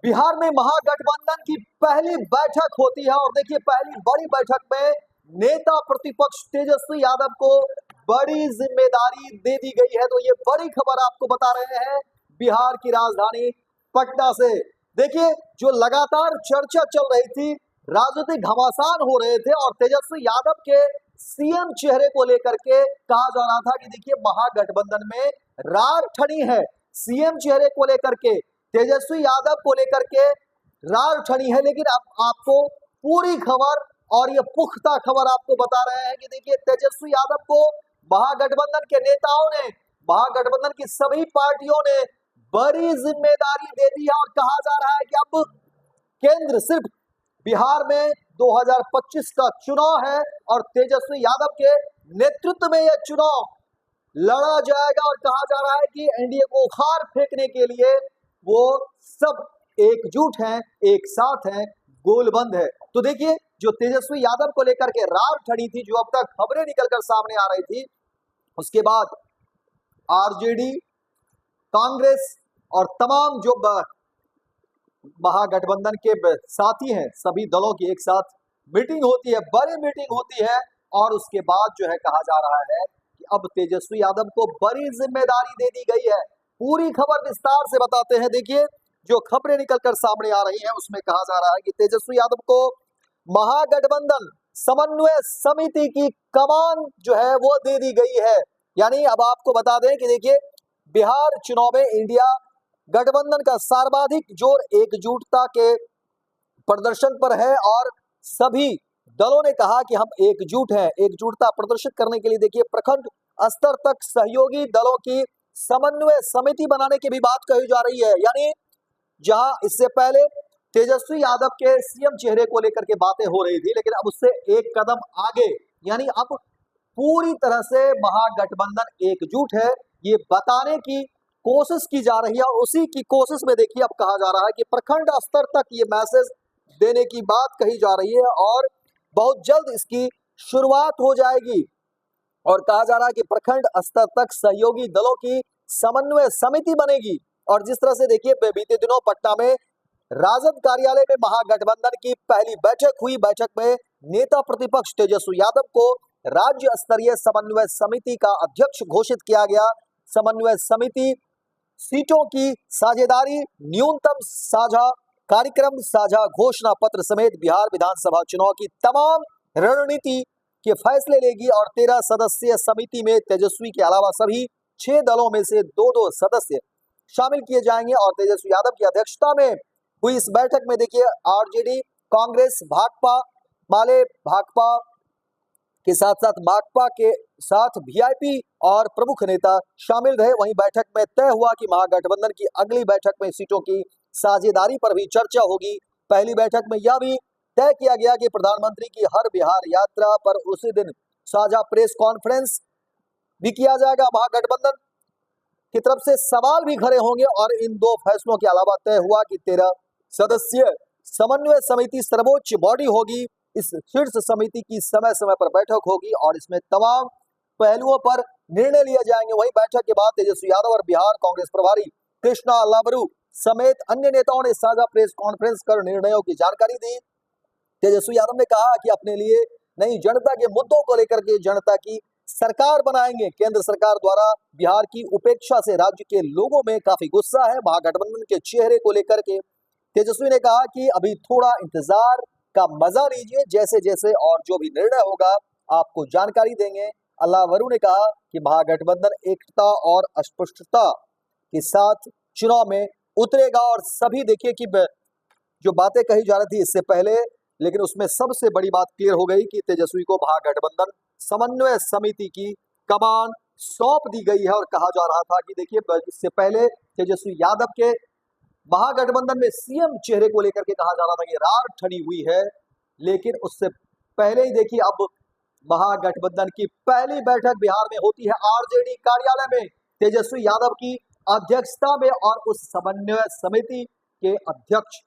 बिहार में महागठबंधन की पहली बैठक होती है और देखिए पहली बड़ी बैठक में नेता प्रतिपक्ष तेजस्वी यादव को बड़ी जिम्मेदारी दे दी गई है। तो ये बड़ी खबर आपको बता रहे हैं बिहार की राजधानी पटना से। देखिए जो लगातार चर्चा चल रही थी, राजनीतिक घमासान हो रहे थे और तेजस्वी यादव के सीएम चेहरे को लेकर के कहा जा रहा था कि देखिए महागठबंधन में रार ठनी है। सीएम चेहरे को लेकर के, तेजस्वी यादव को लेकर के रार ठनी है। लेकिन अब आपको पूरी खबर और ये पुख्ता खबर आपको बता रहे हैं कि देखिए तेजस्वी यादव को महागठबंधन के नेताओं ने, महागठबंधन की सभी पार्टियों ने बड़ी जिम्मेदारी दे दी है और कहा जा रहा है कि अब केंद्र सिर्फ बिहार में 2025 का चुनाव है और तेजस्वी यादव के नेतृत्व में यह चुनाव लड़ा जाएगा और कहा जा रहा है कि एनडीए को उखाड़ फेंकने के लिए वो सब एकजुट हैं, एक साथ हैं, गोलबंद है। तो देखिए जो तेजस्वी यादव को लेकर के रार ठड़ी थी, जो अब तक खबरें निकलकर सामने आ रही थी, उसके बाद आरजेडी, कांग्रेस और तमाम जो महागठबंधन के साथी हैं, सभी दलों की एक साथ मीटिंग होती है, बड़ी मीटिंग होती है और उसके बाद जो है कहा जा रहा है कि अब तेजस्वी यादव को बड़ी जिम्मेदारी दे दी गई है। पूरी खबर विस्तार से बताते हैं। देखिए जो खबरें निकलकर सामने आ रही हैं उसमें कहा जा रहा है कि तेजस्वी यादव को महागठबंधन समन्वय समिति की कमान जो है वो दे दी गई है। यानी अब आपको बता दें कि देखिए बिहार चुनाव में इंडिया गठबंधन का सर्वाधिक जोर एकजुटता के प्रदर्शन पर है और सभी दलों ने कहा कि हम एकजुट हैं। एकजुटता प्रदर्शित करने के लिए देखिए प्रखंड स्तर तक सहयोगी दलों की समन्वय समिति बनाने की भी बात कही जा रही है। यानी जहां इससे पहले तेजस्वी यादव के सीएम चेहरे को लेकर के बातें हो रही थी, लेकिन अब उससे एक कदम आगे, यानी अब पूरी तरह से महागठबंधन एकजुट है ये बताने की कोशिश की जा रही है और उसी की कोशिश में देखिए अब कहा जा रहा है कि प्रखंड स्तर तक ये मैसेज देने की बात कही जा रही है और बहुत जल्द इसकी शुरुआत हो जाएगी। और कहा जा रहा है कि प्रखंड स्तर तक सहयोगी दलों की समन्वय समिति बनेगी। और जिस तरह से देखिए बीते दिनों पटना में राजद कार्यालय में महागठबंधन की पहली बैठक हुई, बैठक में नेता प्रतिपक्ष तेजस्वी यादव को राज्य स्तरीय समन्वय समिति का अध्यक्ष घोषित किया गया। समन्वय समिति सीटों की साझेदारी, न्यूनतम साझा कार्यक्रम, साझा घोषणा पत्र समेत बिहार विधानसभा चुनाव की तमाम रणनीति के फैसले लेगी और 13 सदस्यीय समिति में तेजस्वी के अलावा सभी 6 दलों में से 2-2 सदस्य शामिल किए जाएंगे। और तेजस्वी यादव की अध्यक्षता में हुई इस बैठक में देखिए आरजेडी, कांग्रेस, भाकपा माले, भाकपा के साथ साथ माकपा के साथ वीआईपी और प्रमुख नेता शामिल रहे। वहीं बैठक में तय हुआ कि महागठबंधन की अगली बैठक में सीटों की साझेदारी पर भी चर्चा होगी। पहली बैठक में यह भी तय किया गया कि प्रधानमंत्री की हर बिहार यात्रा पर उसी दिन साझा प्रेस कॉन्फ्रेंस भी किया जाएगा। महागठबंधन की तरफ से सवाल भी खड़े होंगे और इन 2 फैसलों के अलावा तय हुआ कि 13 सदस्यीय समन्वय समिति सर्वोच्च बॉडी होगी। इस शीर्ष समिति की समय समय पर बैठक होगी और इसमें तमाम पहलुओं पर निर्णय लिए जाएंगे। वहीं बैठक के बाद तेजस्वी यादव और बिहार कांग्रेस प्रभारी कृष्णा लाबरू समेत अन्य नेताओं ने साझा प्रेस कॉन्फ्रेंस कर निर्णयों की जानकारी दी। तेजस्वी यादव ने कहा कि अपने लिए नहीं, जनता के मुद्दों को लेकर के जनता की सरकार बनाएंगे। केंद्र सरकार द्वारा बिहार की उपेक्षा से राज्य के लोगों में काफी गुस्सा है। महागठबंधन के चेहरे को लेकर के तेजस्वी ने कहा कि अभी थोड़ा इंतजार का मजा लीजिए, जैसे जैसे और जो भी निर्णय होगा आपको जानकारी देंगे। अल्लावरू ने कहा कि महागठबंधन एकता और अस्पष्टता के साथ चुनाव में उतरेगा और सभी देखिए कि जो बातें कही जा रही थी इससे पहले, लेकिन उसमें सबसे बड़ी बात क्लियर हो गई कि तेजस्वी को महागठबंधन समन्वय समिति की कमान सौंप दी गई है। और कहा जा रहा था कि देखिए इससे पहले तेजस्वी यादव के महागठबंधन में सीएम चेहरे को लेकर के कहा जा रहा था कि रार ठनी हुई है, लेकिन उससे पहले ही देखिए अब महागठबंधन की पहली बैठक बिहार में होती है आरजेडी कार्यालय में तेजस्वी यादव की अध्यक्षता में और उस समन्वय समिति के अध्यक्ष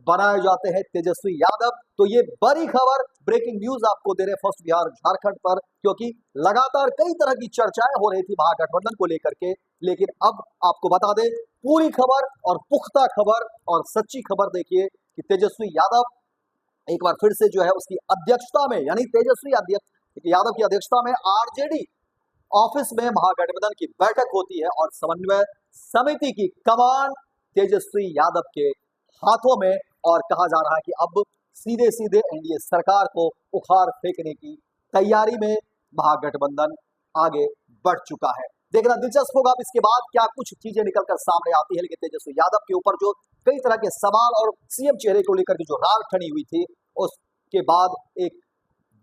बनाए जाते हैं तेजस्वी यादव। तो ये बड़ी खबर, ब्रेकिंग न्यूज आपको दे रहे हैं फर्स्ट बिहार झारखंड पर, क्योंकि लगातार कई तरह की चर्चाएं हो रही थी महागठबंधन को लेकर के, लेकिन अब आपको बता दें पूरी खबर और पुख्ता खबर और सच्ची खबर देखिए कि तेजस्वी यादव एक बार फिर से जो है उसकी अध्यक्षता में, यानी तेजस्वी यादव की अध्यक्षता में आरजेडी ऑफिस में महागठबंधन की बैठक होती है और समन्वय समिति की कमान तेजस्वी यादव के हाथों में, और कहा जा रहा है कि अब सीधे सीधे एनडीए सरकार को उखाड़ फेंकने की तैयारी में महागठबंधन आगे बढ़ चुका है। देखना दिलचस्प होगा अब इसके बाद क्या कुछ चीजें निकलकर सामने आती है। लेकिन तेजस्वी यादव के ऊपर जो कई तरह के सवाल और सीएम चेहरे को लेकर के जो रार ठनी हुई थी, उसके बाद एक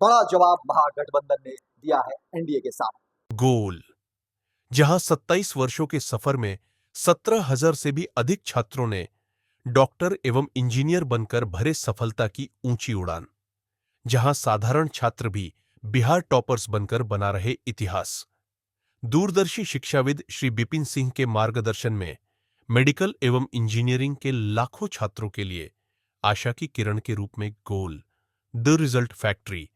बड़ा जवाब महागठबंधन ने दिया है एनडीए के साथ। गोल, जहां 27 वर्षों के सफर में 17,000 से भी अधिक छात्रों ने डॉक्टर एवं इंजीनियर बनकर भरे सफलता की ऊंची उड़ान, जहां साधारण छात्र भी बिहार टॉपर्स बनकर बना रहे इतिहास। दूरदर्शी शिक्षाविद श्री बिपिन सिंह के मार्गदर्शन में मेडिकल एवं इंजीनियरिंग के लाखों छात्रों के लिए आशा की किरण के रूप में गोल, द रिजल्ट फैक्ट्री।